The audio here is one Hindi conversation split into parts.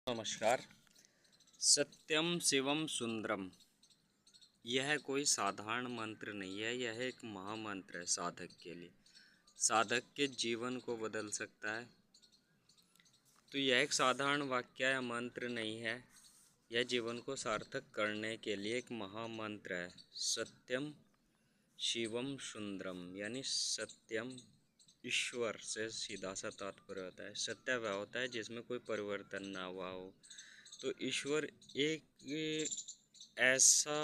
नमस्कार। सत्यम शिवम सुंदरम यह कोई साधारण मंत्र नहीं है। यह एक महामंत्र है साधक के लिए। साधक के जीवन को बदल सकता है। तो यह एक साधारण वाक्य या मंत्र नहीं है। यह जीवन को सार्थक करने के लिए एक महामंत्र है। सत्यम शिवम सुंदरम यानी सत्यम ईश्वर से सीधा सा तात्पर्य होता है। सत्य वह होता है जिसमें कोई परिवर्तन ना हुआ हो। तो ईश्वर एक ऐसा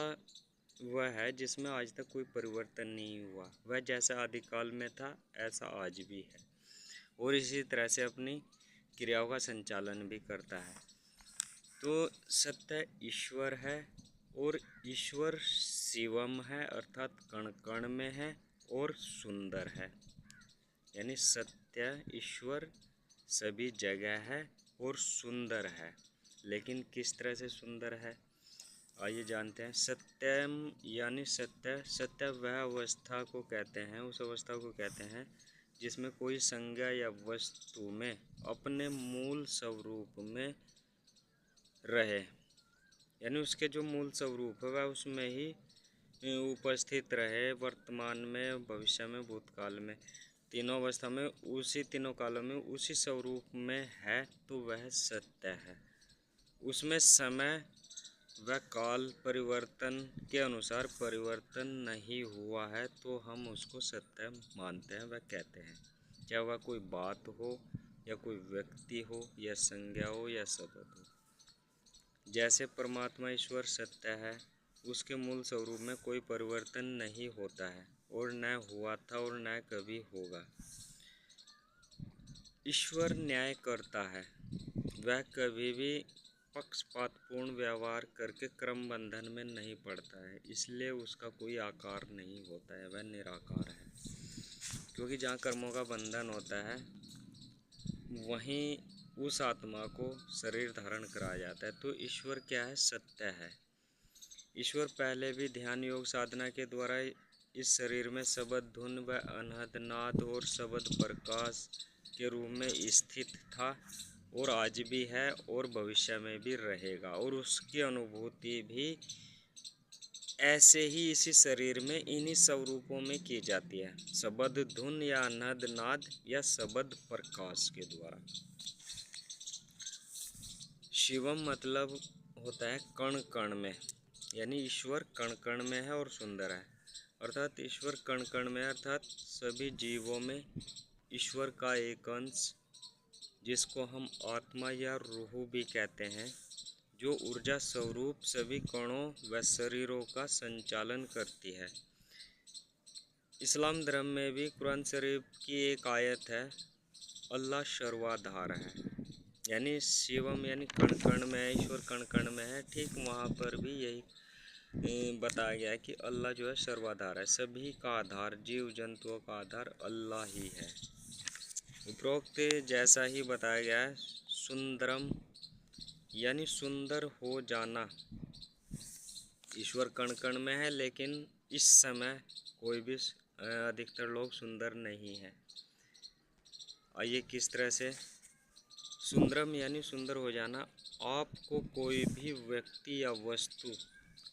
वह है जिसमें आज तक कोई परिवर्तन नहीं हुआ। वह जैसा आदिकाल में था ऐसा आज भी है और इसी तरह से अपनी क्रियाओं का संचालन भी करता है। तो सत्य ईश्वर है और ईश्वर शिवम है अर्थात कण कण में है और सुंदर है। यानी सत्य ईश्वर सभी जगह है और सुंदर है। लेकिन किस तरह से सुंदर है आइए जानते हैं। सत्यम यानी सत्य वह अवस्था को कहते हैं, उस अवस्था को कहते हैं जिसमें कोई संज्ञा या वस्तु में अपने मूल स्वरूप में रहे। यानी उसके जो मूल स्वरूप है वह उसमें ही उपस्थित रहे, वर्तमान में, भविष्य में, भूतकाल में, तीनों अवस्था में, उसी तीनों कालों में उसी स्वरूप में है। तो वह सत्य है। उसमें समय व काल परिवर्तन के अनुसार परिवर्तन नहीं हुआ है तो हम उसको सत्य मानते हैं, वह कहते हैं। चाहे वह कोई बात हो या कोई व्यक्ति हो या संज्ञा हो या शब्द हो। जैसे परमात्मा ईश्वर सत्य है, उसके मूल स्वरूप में कोई परिवर्तन नहीं होता है और न हुआ था और न कभी होगा। ईश्वर न्याय करता है। वह कभी भी पक्षपातपूर्ण व्यवहार करके क्रम बंधन में नहीं पड़ता है, इसलिए उसका कोई आकार नहीं होता है, वह निराकार है। क्योंकि जहाँ कर्मों का बंधन होता है वहीं उस आत्मा को शरीर धारण कराया जाता है। तो ईश्वर क्या है? सत्य है। ईश्वर पहले भी ध्यान योग साधना के द्वारा इस शरीर में शब्द धुन व अनहद नाद और शब्द प्रकाश के रूप में स्थित था और आज भी है और भविष्य में भी रहेगा। और उसकी अनुभूति भी ऐसे ही इसी शरीर में इन्हीं स्वरूपों में की जाती है, शब्द धुन या अनहद नाद या शब्द प्रकाश के द्वारा। शिवम मतलब होता है कण कण में, यानी ईश्वर कण कण में है और सुंदर है। अर्थात ईश्वर कण कण में, अर्थात सभी जीवों में ईश्वर का एक अंश, जिसको हम आत्मा या रूह भी कहते हैं, जो ऊर्जा स्वरूप सभी कणों व शरीरों का संचालन करती है। इस्लाम धर्म में भी कुरान शरीफ की एक आयत है, अल्लाह सर्वाधार है। यानी शिवम यानी कण कण में है, ईश्वर कण कण में है। ठीक वहाँ पर भी यही बताया गया है कि अल्लाह जो है सर्वाधार है। सभी का आधार, जीव जंतुओं का आधार अल्लाह ही है। उपरोक्त जैसा ही बताया गया है। सुंदरम यानी सुंदर हो जाना। ईश्वर कण कण में है, लेकिन इस समय कोई भी अधिकतर लोग सुंदर नहीं है। आइए किस तरह से। सुंदरम यानी सुंदर हो जाना। आपको कोई भी व्यक्ति या वस्तु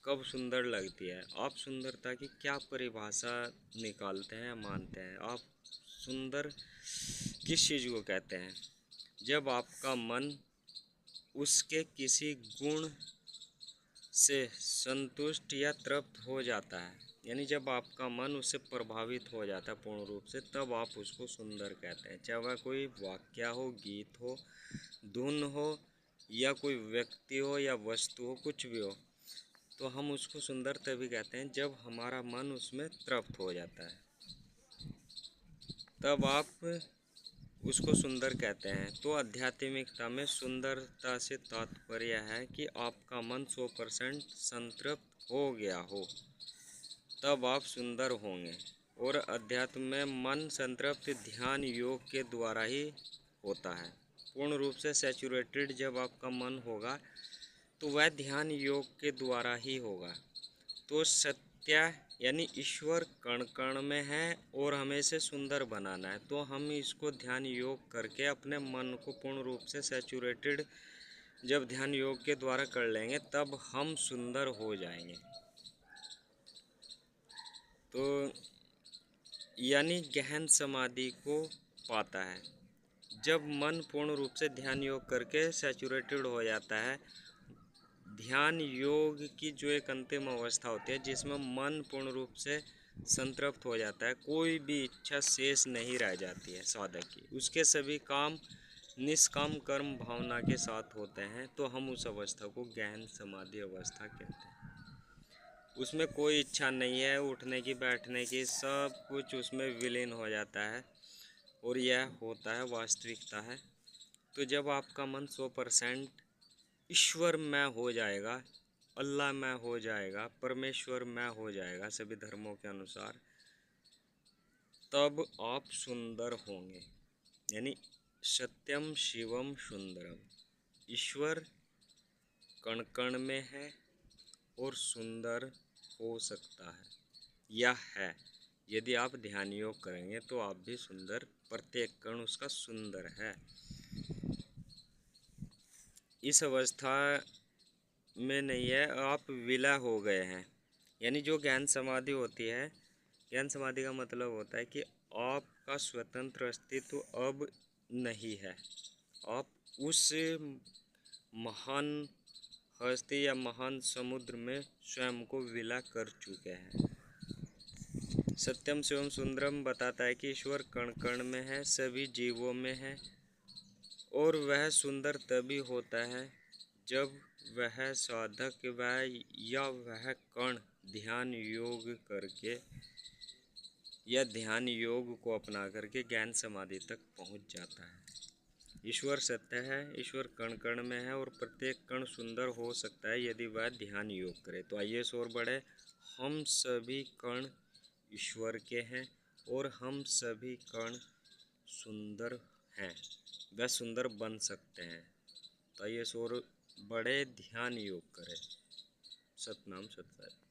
कब सुंदर लगती है? आप सुंदरता की क्या परिभाषा निकालते हैं, मानते हैं? आप सुंदर किस चीज़ को कहते हैं? जब आपका मन उसके किसी गुण से संतुष्ट या तृप्त हो जाता है, यानी जब आपका मन उससे प्रभावित हो जाता है पूर्ण रूप से, तब आप उसको सुंदर कहते हैं। चाहे वह कोई वाक्य हो, गीत हो, धुन हो या कोई व्यक्ति हो या वस्तु हो, कुछ भी हो, तो हम उसको सुंदर तभी कहते हैं जब हमारा मन उसमें तृप्त हो जाता है, तब आप उसको सुंदर कहते हैं। तो आध्यात्मिकता में सुंदरता से तात्पर्य है कि आपका मन 100% संतृप्त हो गया हो, तब आप सुंदर होंगे। और अध्यात्म में मन संतृप्त ध्यान योग के द्वारा ही होता है। पूर्ण रूप से सैचुरेटेड जब आपका मन होगा तो वह ध्यान योग के द्वारा ही होगा। तो सत्य यानी ईश्वर कण कण में है और हमें इसे सुंदर बनाना है। तो हम इसको ध्यान योग करके अपने मन को पूर्ण रूप से सैचुरेटेड जब ध्यान योग के द्वारा कर लेंगे तब हम सुंदर हो जाएंगे। तो यानी गहन समाधि को पाता है। जब मन पूर्ण रूप से ध्यान योग करके सैचुरेटेड हो जाता है, ध्यान योग की जो एक अंतिम अवस्था होती है जिसमें मन पूर्ण रूप से संतृप्त हो जाता है, कोई भी इच्छा शेष नहीं रह जाती है साधक की, उसके सभी काम निष्काम कर्म भावना के साथ होते हैं, तो हम उस अवस्था को गहन समाधि अवस्था कहते हैं। उसमें कोई इच्छा नहीं है उठने की बैठने की, सब कुछ उसमें विलीन हो जाता है और यह होता है वास्तविकता है। तो जब आपका मन 100% ईश्वर में हो जाएगा, अल्लाह में हो जाएगा, परमेश्वर में हो जाएगा सभी धर्मों के अनुसार, तब आप सुंदर होंगे। यानी सत्यम शिवम सुंदरम, ईश्वर कण कण में है और सुंदर हो सकता है, यह है। यदि आप ध्यान योग करेंगे तो आप भी सुंदर, प्रत्येक कण उसका सुंदर है। इस अवस्था में नहीं है, आप विलय हो गए हैं। यानी जो ज्ञान समाधि होती है, ज्ञान समाधि का मतलब होता है कि आपका स्वतंत्र अस्तित्व अब नहीं है, आप उस महान हस्ती या महान समुद्र में स्वयं को विलय कर चुके हैं। सत्यम शिवम सुंदरम बताता है कि ईश्वर कण कण में है, सभी जीवों में है, और वह सुंदर तभी होता है जब वह साधक वह कण ध्यान योग करके या ध्यान योग को अपना करके ज्ञान समाधि तक पहुंच जाता है। ईश्वर सत्य है, ईश्वर कण कण में है और प्रत्येक कण सुंदर हो सकता है यदि वह ध्यान योग करे। तो आइए और बढ़े, हम सभी कण ईश्वर के हैं और हम सभी कण सुंदर हैं, वह सुंदर बन सकते हैं। तो आइए और बड़े ध्यान योग करें। सतनाम सतनाम।